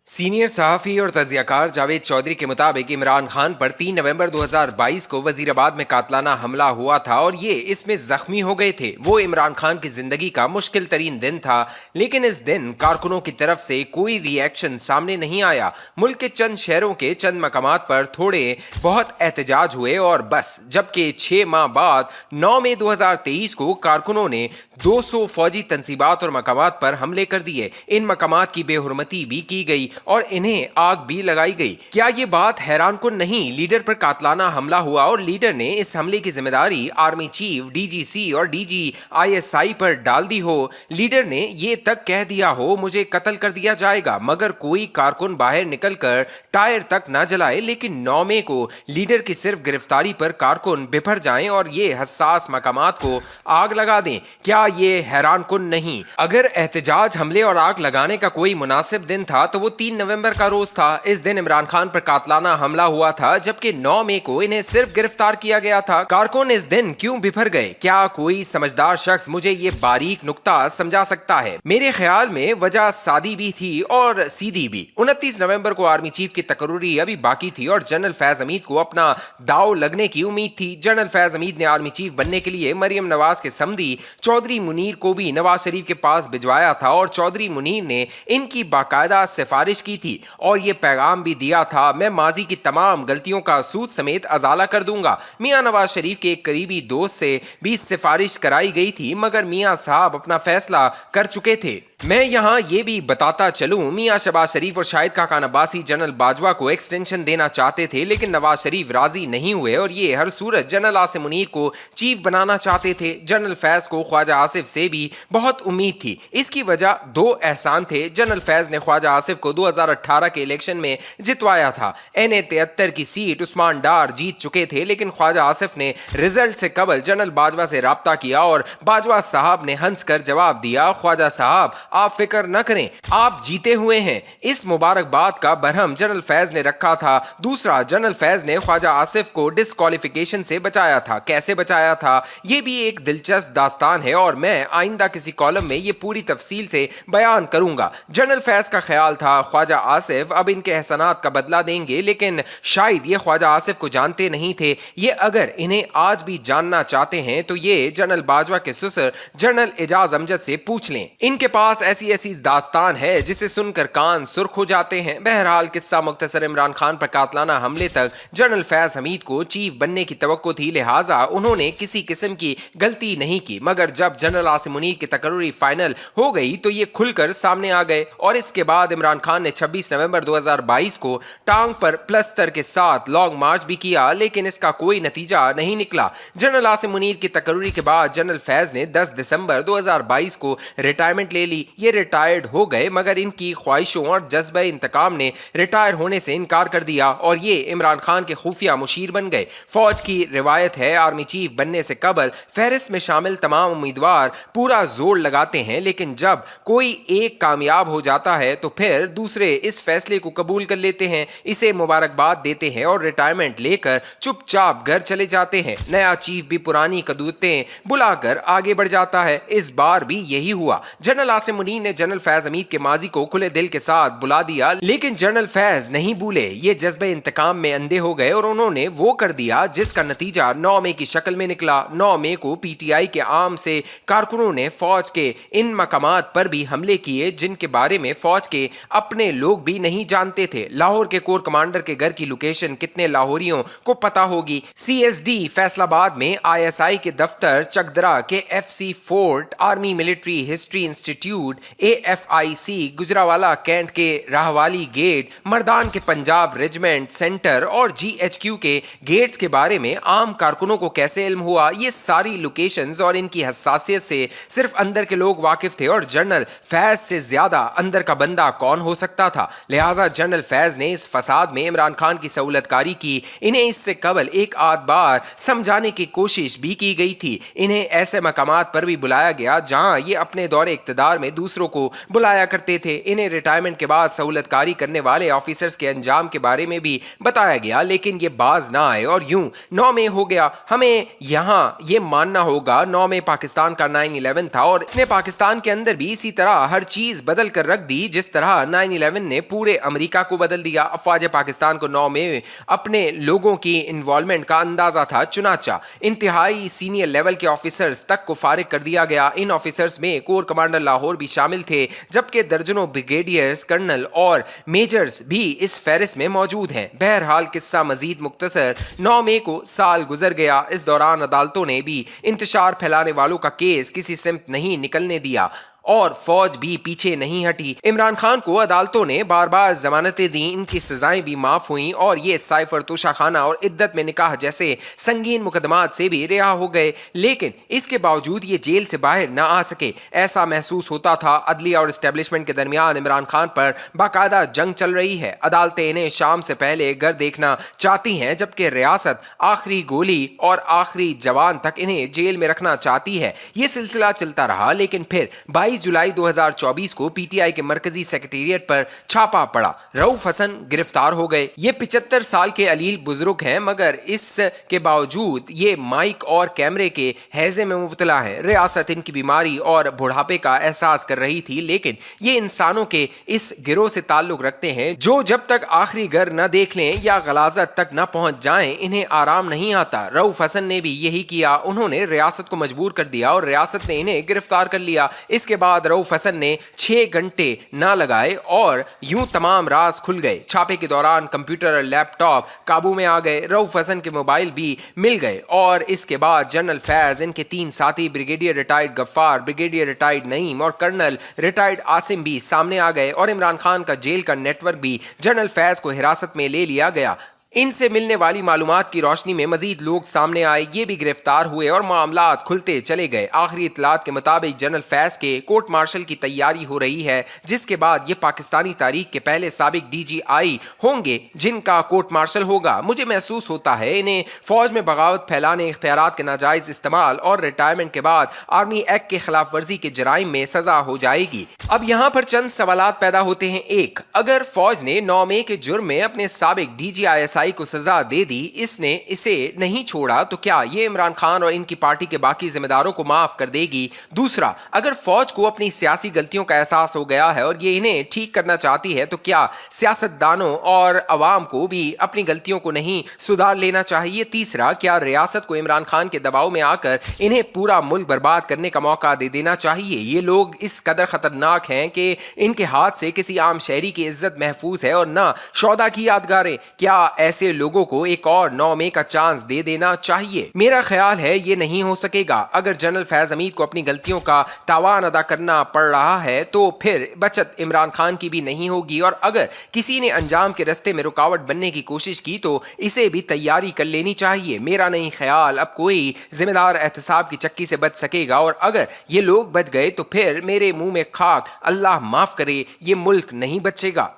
Senior सहाफ़ी और तज्ज़ियाकार जावेद चौधरी के मुताबिक इमरान खान पर 3 नवंबर 2022 को वजीराबाद में कातलाना हमला हुआ था और ये इसमें जख्मी हो गए थे। वो इमरान खान की जिंदगी का मुश्किल तरीन दिन था, लेकिन इस दिन कारकुनों की तरफ से कोई रिएक्शन सामने नहीं आया। मुल्क के चंद शहरों के चंद मकामात पर थोड़े बहुत एहतजाज हुए और बस। जबकि 6 माह बाद 9 मई 2023 को कारकुनों ने 200 फौजी तंसीबात और मकामात पर हमले कर दिए। इन मकामात की बेहुरमती भी की गई और इन्हें आग भी लगाई गई। क्या ये बात हैरान कुन नहीं? लीडर पर कातलाना हमला हुआ और लीडर ने इस हमले की जिम्मेदारी आर्मी चीफ, डीजीसी और डीजीआईएसआई पर डाल दी हो। लीडर ने ये तक कह दिया हो मुझे कत्ल कर दिया जाएगा, मगर कोई कारकुन बाहर निकलकर टायर तक न जलाए। लेकिन 9 मई को लीडर की सिर्फ गिरफ्तारी पर कारकुन बिफर जाएं और ये हसास मकामात को आग लगा दें। क्या ये हैरान कुन नहीं? अगर एहतजाज, हमले और आग लगाने का कोई मुनासिब दिन था तो वो 3 नवंबर का रोज था। इस दिन इमरान खान पर कातलाना हमला हुआ था, जबकि 9 मई को इन्हें सिर्फ गिरफ्तार किया गया था। कारकुन इस दिन क्यों बिफर गए? क्या कोई समझदार शख्स मुझे ये बारीक नुक्ता समझा सकता है? मेरे ख्याल में वजह सादी भी थी और सीधी भी। 29 नवंबर को आर्मी चीफ की तकर्री अभी बाकी थी और जनरल फैज हमीद को अपना दाव लगने की उम्मीद थी। जनरल फैज हमीद ने आर्मी चीफ बनने के लिए मरियम नवाज के समधी चौधरी मुनीर को भी नवाज शरीफ के पास भिजवाया था और चौधरी मुनीर ने इनकी बाकायदा सिफारिश की थी और ये पैगाम भी दिया था, मैं माजी की तमाम गलतियों का सूद समेत अजाला कर दूंगा। मियां नवाज शरीफ के एक करीबी दोस्त से भी सिफारिश कराई गई थी, मगर मियां साहब अपना फैसला कर चुके थे। मैं यहाँ ये भी बताता चलूं, मियां शहबाज शरीफ और शाहिद खाकान अब्बासी जनरल बाजवा को एक्सटेंशन देना चाहते थे, लेकिन नवाज शरीफ राजी नहीं हुए और ये हर सूरत जनरल आसिम मुनीर को चीफ बनाना चाहते थे। जनरल फैज को ख्वाजा आसिफ से भी बहुत उम्मीद थी। इसकी वजह दो एहसान थे। जनरल फैज ने ख्वाजा आसिफ को 2018 के इलेक्शन में जितवाया था। NA 73 की सीट उस्मान डार जीत चुके थे, लेकिन ख्वाजा आसिफ ने रिजल्ट से कबल जनरल बाजवा से राब्ता किया और बाजवा साहब ने हंस कर जवाब दिया, ख्वाजा साहब आप फिक्र न करें, आप जीते हुए हैं। इस मुबारकबाद का बरहम जनरल फैज ने रखा था। दूसरा, जनरल फैज ने ख्वाजा आसिफ को डिस्क्वालिफिकेशन से बचाया था। कैसे बचाया था यह भी एक दिलचस्प दास्तान है और मैं आइंदा किसी कॉलम में ये पूरी तफसील से बयान करूंगा। जनरल फैज का ख्याल था ख्वाजा आसिफ अब इनके एहसानात का बदला देंगे, लेकिन शायद ये ख्वाजा आसिफ को जानते नहीं थे। ये अगर इन्हें आज भी जानना चाहते हैं तो ये जनरल बाजवा के ससुर जनरल एजाज अमजद से पूछ लें। इनके पास ऐसी ऐसी दास्तान है जिसे सुनकर कान सुर्ख हो जाते हैं। बहरहाल किस्सा मुख्तसर, इमरान खान पर कातलाना हमले तक जनरल फैज हमीद को चीफ बनने की तवक्को थी, लिहाजा उन्होंने किसी किस्म की गलती नहीं की। मगर जब जनरल आसिम मुनीर की तकर्री फाइनल हो गई तो ये खुलकर सामने आ गए और इसके बाद इमरान खान ने 26 नवंबर 2022 को टांग पर प्लस्तर के साथ लॉन्ग मार्च भी किया, लेकिन इसका कोई नतीजा नहीं निकला। जनरल आसिम मुनीर की तकर्री के बाद जनरल फैज ने 10 दिसंबर 2022 को रिटायरमेंट ले ली। ये रिटायर्ड हो गए, मगर इनकी ख्वाहिशों और जज्बा इंतकाम ने रिटायर होने से इनकार कर दिया और ये इमरान खान के खुफिया मुशीर बन गए। फौज की रिवायत है आर्मी चीफ बनने से कबल फहरिस्त में शामिल तमाम उम्मीदवार पूरा जोर लगाते हैं, लेकिन जब कोई एक कामयाब हो जाता है तो फिर दूसरे इस फैसले को कबूल कर लेते हैं, इसे मुबारकबाद देते हैं और रिटायरमेंट लेकर चुपचाप घर चले जाते हैं। नया चीफ भी पुरानी कदूतें बुलाकर आगे बढ़ जाता है। इस बार भी यही हुआ। जनरल आसिम मुनीर ने जनरल फैज हमीद के माजी को खुले दिल के साथ बुला दिया, लेकिन जनरल फैज नहीं भूले। ये जज्बे इंतकाम में अंधे हो गए और उन्होंने वो कर दिया जिसका नतीजा 9 मई की शक्ल में निकला। 9 मई को PTI के आम से कारकुनों ने फौज के इन मकामात पर भी हमले किए जिनके बारे में फौज के अपने लोग भी नहीं जानते थे। लाहौर के कोर कमांडर के घर की लोकेशन कितने लाहौरियों को पता होगी? CSD फैसलाबाद में, ISI के दफ्तर चकदरा के FC fort, army military history institute AFIC, Gujranwala cantt के राहवाली गेट, मर्दान के पंजाब रेजिमेंट सेंटर और GHQ के गेट्स के बारे में आम कारकुनों को कैसे इल्म हुआ? ये सारी लोकेशंस और इनकी हसासियत से सिर्फ अंदर के लोग वाकिफ थे और जनरल फैज से ज्यादा अंदर का बंदा कौन हो सकता था? लिहाजा जनरल फैज ने इस फसाद में इमरान खान की सहूलतकारी की। इन्हें इससे कबल एक आध बार समझाने की कोशिश भी की गई थी। इन्हें ऐसे मकामात पर भी बुलाया गया जहां ये अपने दौरे इक्तदार में दूसरों को बुलाया करते थे। इन्हें रिटायरमेंट के बाद सहूलतकारी करने वाले ऑफिसर्स के अंजाम के बारे में भी बताया गया, लेकिन ये बाज ना आए और यूं 9 मई हो गया। हमें यहाँ ये मानना होगा 9 मई पाकिस्तान का 9/11 था और इसने पाकिस्तान के अंदर भी इसी तरह हर चीज बदल कर रख दी जिस तरह 9/11 ने पूरे अमेरिका को बदल दिया। अफवाज पाकिस्तान को 9 मई अपने लोगों की इन्वॉल्वमेंट का अंदाजा था, चुनाचा इंतहाई सीनियर लेवल के ऑफिसर्स तक को फारिग कर दिया गया। इन ऑफिसर्स में कोर कमांडर लाहौर भी शामिल थे, जबकि दर्जनों ब्रिगेडियर्स, कर्नल और मेजर्स भी इस फहरिस्त में मौजूद हैं। बहरहाल किस्सा मजीद मुख्तसर, 9 मई को साल गुजर गया। इस दौरान अदालतों ने भी इंतशार फैलाने वालों का केस किसी सिमत नहीं निकलने दिया और फौज भी पीछे नहीं हटी। इमरान खान को अदालतों ने बार बार जमानतें दी, इनकी सजाएं भी माफ हुई और ये साइफर, तोशाखाना और इद्दत में निकाह जैसे संगीन मुकदमात से भी रिहा हो गए, लेकिन इसके बावजूद ये जेल से बाहर ना आ सके। ऐसा महसूस होता था अदलिया और एस्टेब्लिशमेंट के दरमियान इमरान खान पर बाकायदा जंग चल रही है। अदालतें इन्हें शाम से पहले घर देखना चाहती हैं, जबकि रियासत आखिरी गोली और आखिरी जवान तक इन्हें जेल में रखना चाहती है। ये सिलसिला चलता रहा, लेकिन फिर 22 जुलाई 2024 को पीटीआई के मरकजी सेक्रेटेरिएट पर छापा पड़ा। रऊफ हसन गिरफ्तार हो गए। ये 75 साल के अलील बुजुर्ग हैं, मगर इसके बावजूद ये माइक और कैमरे के हैजे में मुब्तला हैं। रियासत इनकी बीमारी और बुढ़ापे का एहसास कर रही थी, लेकिन ये इंसानों के इस गिरोह से ताल्लुक रखते हैं जो जब तक आखिरी घर न देख लें या गलाजत तक न पहुंच जाएं, इन्हें आराम नहीं आता। रऊफ हसन ने भी यही किया। उन्होंने रियासत को मजबूर कर दिया और रियासत ने इन्हें गिरफ्तार कर लिया। इसके बाद रऊफ हसन ने 6 घंटे ना लगाए और यूं तमाम राज खुल गए। छापे के दौरान कंप्यूटर और लैपटॉप काबू में आ गए। रऊफ हसन के मोबाइल भी मिल गए और इसके बाद जनरल फैज, इनके 3 साथी brigadier retired Ghaffar, brigadier retired Naeem और कर्नल रिटायर्ड आसिम भी सामने आ गए और इमरान खान का जेल का नेटवर्क भी जनरल फैज को हिरासत में ले लिया गया। इनसे मिलने वाली मालूमात की रोशनी में मजीद लोग सामने आए, ये भी गिरफ्तार हुए और मामलात खुलते चले गए। आखिरी इतलात के मुताबिक जनरल फैज के कोर्ट मार्शल की तैयारी हो रही है, जिसके बाद ये पाकिस्तानी तारीख के पहले साबिक डीजीआई होंगे जिनका कोर्ट मार्शल होगा। मुझे महसूस होता है इन्हें फौज में बगावत फैलाने, इख्तियारात के नाजायज इस्तेमाल और रिटायरमेंट के बाद आर्मी एक्ट के खिलाफ वर्जी के जराइम में सजा हो जाएगी। अब यहाँ पर चंद सवालात पैदा होते हैं। एक, अगर फौज ने 9 मई के जुर्म में अपने साबिक डीजीआईएसआई को सजा दे दी, इसने इसे नहीं छोड़ा, तो क्या ये इमरान खान और इनकी पार्टी के बाकी जिम्मेदारों को माफ कर देगी? दूसरा, अगर फौज को अपनी सियासी गलतियों का एहसास हो गया है और ये इन्हें ठीक करना चाहती है, तो क्या सियासतदानों और अवाम को भी अपनी गलतियों को नहीं सुधार लेना चाहिए? तीसरा, क्या रियासत को इमरान खान के दबाव में आकर इन्हें पूरा मुल्क बर्बाद करने का मौका दे देना चाहिए? ये लोग इस कदर खतरनाक हैं कि इनके हाथ से किसी आम शहरी की इज्जत महफूज है और ना शौदा की यादगारें। क्या ऐसे लोगों को एक और 9 मई का चांस दे देना चाहिए? मेरा ख्याल है ये नहीं हो सकेगा। अगर जनरल फैज हमीद को अपनी गलतियों का तावान अदा करना पड़ रहा है, तो फिर बचत इमरान खान की भी नहीं होगी और अगर किसी ने अंजाम के रास्ते में रुकावट बनने की कोशिश की तो इसे भी तैयारी कर लेनी चाहिए। मेरा नहीं ख्याल अब कोई जिम्मेदार एहतसाब की चक्की से बच सकेगा और अगर ये लोग बच गए तो फिर मेरे मुंह में खाक, अल्लाह माफ करे, ये मुल्क नहीं बचेगा।